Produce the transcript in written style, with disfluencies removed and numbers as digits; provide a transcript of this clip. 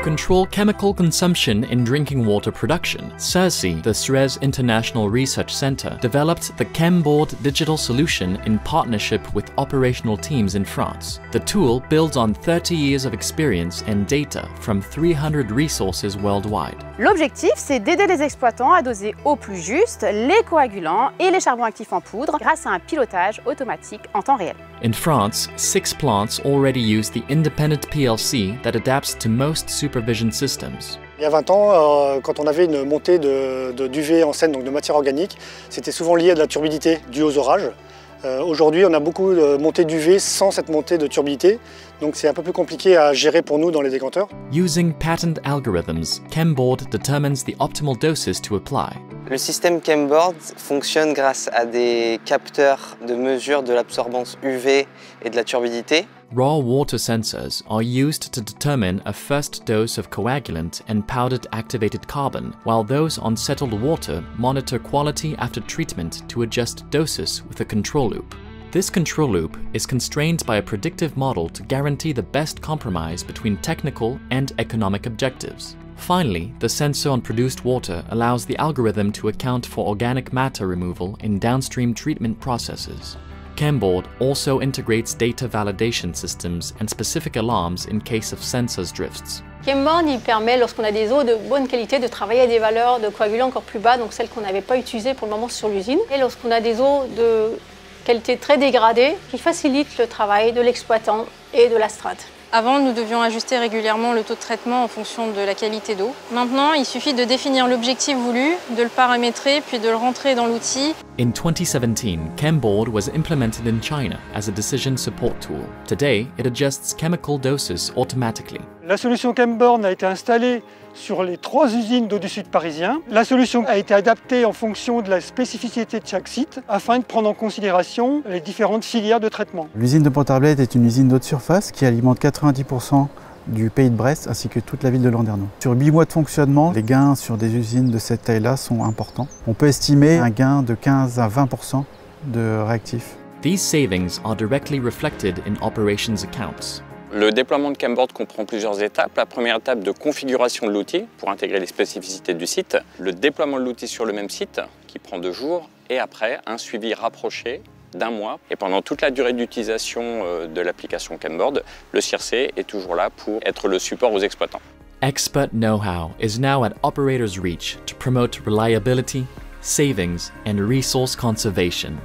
control chemical consumption in drinking water production, CERSI, the Suez International Research Center, developed the ChemBoard digital solution in partnership with operational teams in France. The tool builds on 30 years of experience and data from 300 resources worldwide. L'objectif, c'est d'aider les exploitants à doser au plus juste les coagulants et les charbons actifs en poudre grâce à un pilotage automatique en temps réel. In France, 6 plants already use the independent PLC that adapts to most supervision systems. Il y a 20 ans, quand on avait une montée d'UV en scène, donc de matière organique, c'était souvent lié à de la turbidité due aux orages. Aujourd'hui, on a beaucoup de montées d'UV sans cette montée de turbidité, donc c'est un peu plus compliqué à gérer pour nous dans les décanteurs. Using patent algorithms, ChemBoard determines the optimal doses to apply. Le système ChemBoard fonctionne grâce à des capteurs de mesure de l'absorbance UV et de la turbidité. Raw water sensors are used to determine a first dose of coagulant and powdered activated carbon, while those on settled water monitor quality after treatment to adjust doses with a control loop. This control loop is constrained by a predictive model to guarantee the best compromise between technical and economic objectives. Finally, the sensor on produced water allows the algorithm to account for organic matter removal in downstream treatment processes. ChemBoard also integrates data validation systems and specific alarms in case of sensors drifts. ChemBoard il permet, lorsqu'on a des eaux de bonne qualité, de travailler à des valeurs de coagulants encore plus bas, donc celles qu'on n'avait pas utilisées pour le moment sur l'usine. Et lorsqu'on a des eaux de qualité très dégradée, qui facilite le travail de l'exploitant et de la strate. Avant, nous devions ajuster régulièrement le taux de traitement en fonction de la qualité d'eau. Maintenant, il suffit de définir l'objectif voulu, de le paramétrer, puis de le rentrer dans l'outil. In 2017, ChemBoard was implemented in China as a decision support tool. Today, it adjusts chemical doses automatically. La solution ChemBoard a été installée sur les 3 usines d'eau du sud parisien. La solution a été adaptée en fonction de la spécificité de chaque site afin de prendre en considération les différentes filières de traitement. L'usine de Pont-Arblette est une usine d'eau de surface qui alimente 90% du pays de Brest ainsi que toute la ville de Landerneau. Sur 8 mois de fonctionnement, les gains sur des usines de cette taille-là sont importants. On peut estimer un gain de 15 à 20% de réactifs. These savings are directly reflected in operations accounts. Le déploiement de ChemBoard comprend plusieurs étapes. La première étape de configuration de l'outil pour intégrer les spécificités du site. Le déploiement de l'outil sur le même site qui prend 2 jours. Et après, un suivi rapproché d'1 mois. Et pendant toute la durée d'utilisation de l'application ChemBoard, le CIRC est toujours là pour être le support aux exploitants. Expert know-how is now at operators' reach to promote reliability, savings, and resource conservation.